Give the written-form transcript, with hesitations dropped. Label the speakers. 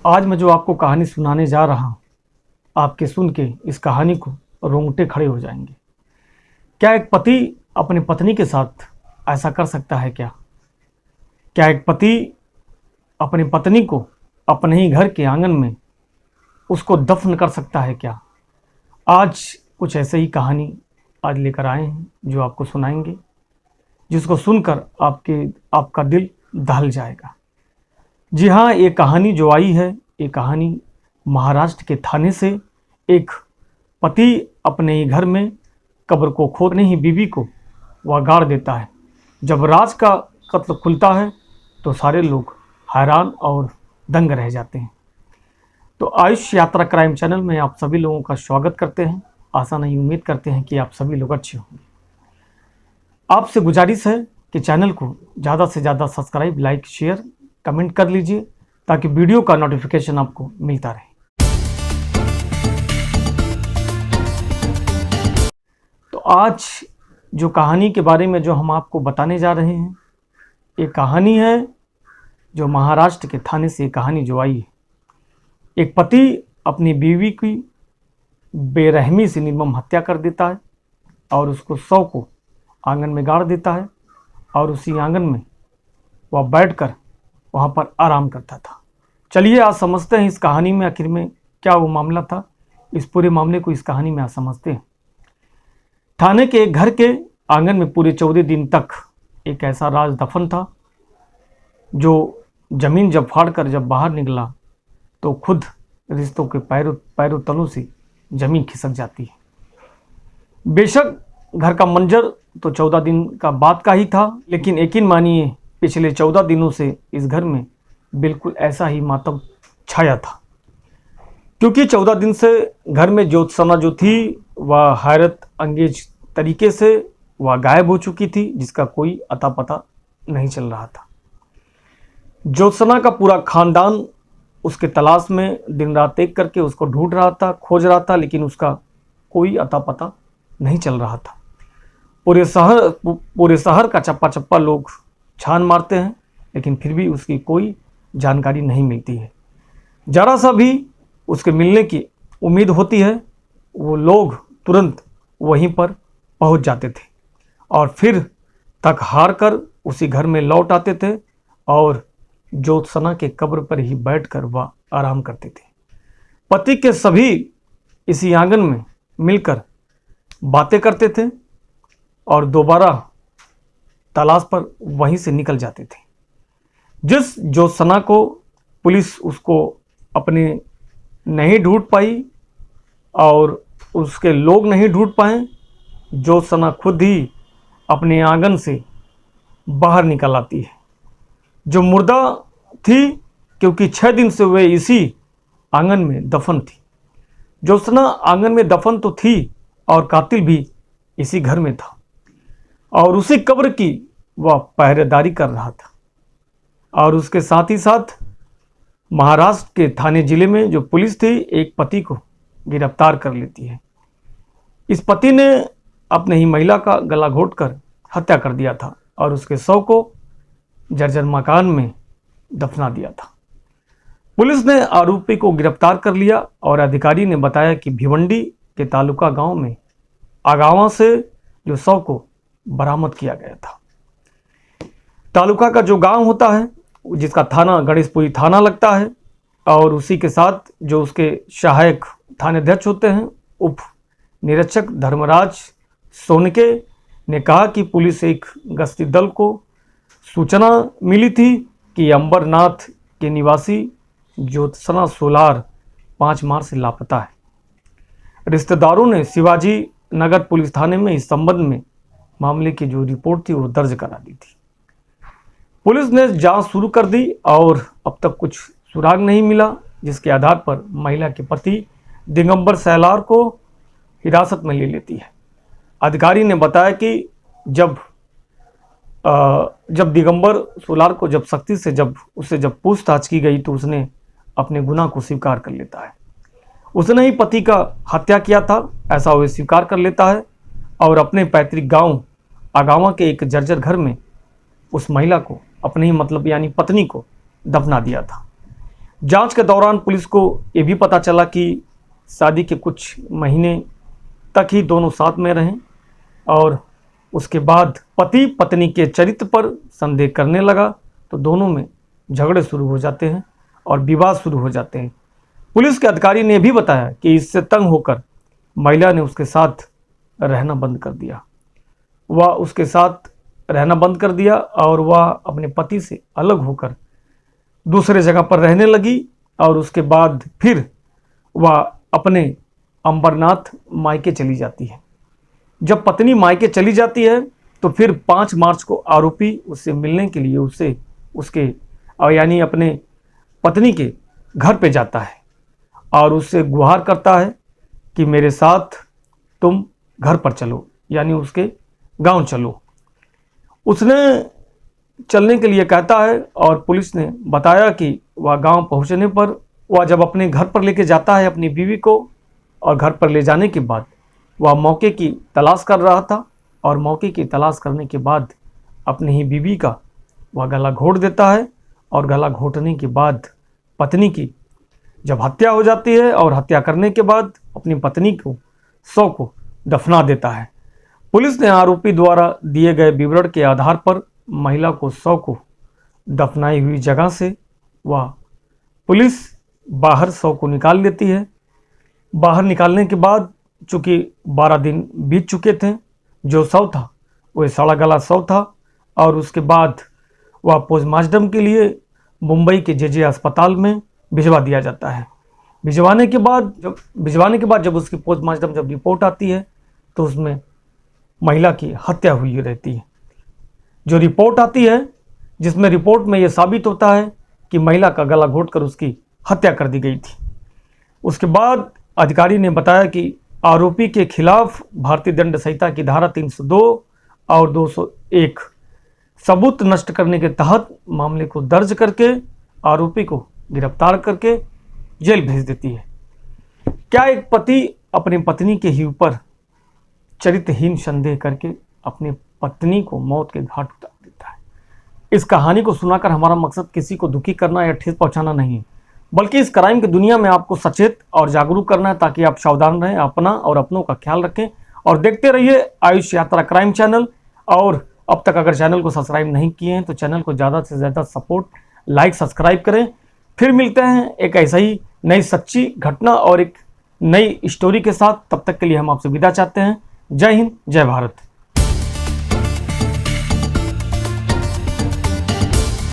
Speaker 1: आज मैं जो आपको कहानी सुनाने जा रहा हूँ, आपके सुन के इस कहानी को रोंगटे खड़े हो जाएंगे। क्या एक पति अपनी पत्नी के साथ ऐसा कर सकता है क्या? क्या एक पति अपनी पत्नी को अपने ही घर के आंगन में उसको दफन कर सकता है क्या? आज कुछ ऐसे ही कहानी आज लेकर आए हैं जो आपको सुनाएंगे, जिसको सुनकर आपका दिल दहल जाएगा। जी हाँ, ये कहानी जो आई है, ये कहानी महाराष्ट्र के थाने से। एक पति अपने ही घर में कब्र को खोदने ही बीवी को वह गाड़ देता है। जब राज का कत्ल खुलता है तो सारे लोग हैरान और दंग रह जाते हैं। तो आयुष यात्रा क्राइम चैनल में आप सभी लोगों का स्वागत करते हैं। आशा नहीं, उम्मीद करते हैं कि आप सभी लोग अच्छे होंगे। आपसे गुजारिश है कि चैनल को ज़्यादा से ज़्यादा सब्सक्राइब, लाइक, शेयर, कमेंट कर लीजिए ताकि वीडियो का नोटिफिकेशन आपको मिलता रहे। तो आज जो कहानी के बारे में जो हम आपको बताने जा रहे हैं, ये कहानी है जो महाराष्ट्र के थाने से कहानी जो आई है। एक पति अपनी बीवी की बेरहमी से निर्मम हत्या कर देता है और उसको शव को आंगन में गाड़ देता है और उसी आंगन में वह बैठकर वहाँ पर आराम करता था। चलिए आज समझते हैं इस कहानी में आखिर में क्या वो मामला था। इस पूरे मामले को इस कहानी में आज समझते हैं। थाने के एक घर के आंगन में पूरे 14 दिन तक एक ऐसा राज दफन था जो जमीन जब फाड़कर जब बाहर निकला तो खुद रिश्तों के पैरों तलों से जमीन खिसक जाती है। बेशक घर का मंजर तो 14 दिन का बाद का ही था, लेकिन यकीन मानिए पिछले 14 दिनों से इस घर में बिल्कुल ऐसा ही मातम छाया था, क्योंकि 14 दिन से घर में ज्योत्सना जो थी वह हैरत अंगेज तरीके से वह गायब हो चुकी थी, जिसका कोई अता पता नहीं चल रहा था। ज्योत्सना का पूरा खानदान उसके तलाश में दिन रात एक करके उसको ढूंढ रहा था, खोज रहा था, लेकिन उसका कोई अता पता नहीं चल रहा था। पूरे शहर का चप्पा चप्पा लोग छान मारते हैं, लेकिन फिर भी उसकी कोई जानकारी नहीं मिलती है। जरा सा भी उसके मिलने की उम्मीद होती है, वो लोग तुरंत वहीं पर पहुंच जाते थे और फिर थक हार कर उसी घर में लौट आते थे और ज्योत्सना के कब्र पर ही बैठकर वह आराम करते थे। पति के सभी इसी आंगन में मिलकर बातें करते थे और दोबारा तलाश पर वहीं से निकल जाते थे। जिस ज्योत्सना को पुलिस उसको अपने नहीं ढूंढ पाई और उसके लोग नहीं ढूंढ पाए, ज्योत्सना खुद ही अपने आंगन से बाहर निकल आती है, जो मुर्दा थी, क्योंकि 6 दिन से वे इसी आंगन में दफन थी। ज्योत्सना आंगन में दफन तो थी और कातिल भी इसी घर में था और उसी कब्र की वह पहरेदारी कर रहा था। और उसके साथ ही साथ महाराष्ट्र के थाने जिले में जो पुलिस थी, एक पति को गिरफ्तार कर लेती है। इस पति ने अपने ही महिला का गला घोंटकर हत्या कर दिया था और उसके शव को जर्जर मकान में दफना दिया था। पुलिस ने आरोपी को गिरफ्तार कर लिया और अधिकारी ने बताया कि भिवंडी के तालुका गांव में आगावा से जो शव को बरामद किया गया था। तालुका का जो गांव होता है, जिसका थाना गणेशपुरी थाना लगता है, और उसी के साथ जो उसके सहायक थानाध्यक्ष होते हैं, उप निरीक्षक धर्मराज सोनके ने कहा कि पुलिस एक गश्ती दल को सूचना मिली थी कि अंबरनाथ के निवासी ज्योत्सना सोलार 5 मार्च से लापता है। रिश्तेदारों ने शिवाजी नगर पुलिस थाने में इस संबंध में मामले की जो रिपोर्ट थी वो दर्ज करा दी थी। पुलिस ने जांच शुरू कर दी और अब तक कुछ सुराग नहीं मिला, जिसके आधार पर महिला के पति दिगंबर सैलार को हिरासत में ले लेती है। अधिकारी ने बताया कि जब दिगंबर सोलार को जब सख्ती से उससे पूछताछ की गई तो उसने अपने गुनाह को स्वीकार कर लेता है। उसने ही पति का हत्या किया था, ऐसा वह स्वीकार कर लेता है और अपने पैतृक गांव आगावा के एक जर्जर घर में उस महिला को अपने ही यानी पत्नी को दफना दिया था। जांच के दौरान पुलिस को ये भी पता चला कि शादी के कुछ महीने तक ही दोनों साथ में रहें और उसके बाद पति पत्नी के चरित्र पर संदेह करने लगा तो दोनों में झगड़े शुरू हो जाते हैं और विवाद शुरू हो जाते हैं। पुलिस के अधिकारी ने भी बताया कि इससे तंग होकर महिला ने उसके साथ रहना बंद कर दिया। वह उसके साथ रहना बंद कर दिया और वह अपने पति से अलग होकर दूसरे जगह पर रहने लगी और उसके बाद फिर वह अपने अंबरनाथ मायके चली जाती है। जब पत्नी मायके चली जाती है तो फिर 5 मार्च को आरोपी उससे मिलने के लिए उसके यानी अपने पत्नी के घर पे जाता है और उससे गुहार करता है कि मेरे साथ तुम घर पर चलो, यानी उसके गांव चलो। उसने चलने के लिए कहता है और पुलिस ने बताया कि वह गांव पहुंचने पर वह जब अपने घर पर लेके जाता है अपनी बीवी को और घर पर ले जाने के बाद वह मौके की तलाश कर रहा था और मौके की तलाश करने के बाद अपनी ही बीवी का वह गला घोंट देता है और गला घोंटने के बाद पत्नी की जब हत्या हो जाती है और हत्या करने के बाद अपनी पत्नी को शव को दफना देता है। पुलिस ने आरोपी द्वारा दिए गए विवरण के आधार पर महिला को शव को दफनाई हुई जगह से वह पुलिस बाहर शव को निकाल लेती है। बाहर निकालने के बाद चूँकि 12 दिन बीत चुके थे, जो शव था वह सड़ा गला शव था और उसके बाद वह पोस्टमार्टम के लिए मुंबई के जे अस्पताल में भिजवा दिया जाता है। भिजवाने के बाद जब उसकी पोस्टमार्टम जब रिपोर्ट आती है तो उसमें महिला की हत्या हुई रहती है। जो रिपोर्ट आती है जिसमें रिपोर्ट में यह साबित होता है कि महिला का गला घोंटकर उसकी हत्या कर दी गई थी। उसके बाद अधिकारी ने बताया कि आरोपी के खिलाफ भारतीय दंड संहिता की धारा 302 और 201 सबूत नष्ट करने के तहत मामले को दर्ज करके आरोपी को गिरफ्तार करके जेल भेज देती है। क्या एक पति अपनी पत्नी के ही ऊपर चरित्रहीन संदेह करके अपनी पत्नी को मौत के घाट उतार देता है? इस कहानी को सुनाकर हमारा मकसद किसी को दुखी करना या ठेस पहुंचाना नहीं है, बल्कि इस क्राइम की दुनिया में आपको सचेत और जागरूक करना है ताकि आप सावधान रहें, अपना और अपनों का ख्याल रखें और देखते रहिए आयुष यात्रा क्राइम चैनल। और अब तक अगर चैनल को सब्सक्राइब नहीं किए हैं तो चैनल को ज़्यादा से ज़्यादा सपोर्ट, लाइक, सब्सक्राइब करें। फिर मिलते हैं एक ऐसा ही नई सच्ची घटना और एक नई स्टोरी के साथ। तब तक के लिए हम आपसे विदा चाहते हैं। जय हिंद, जय भारत।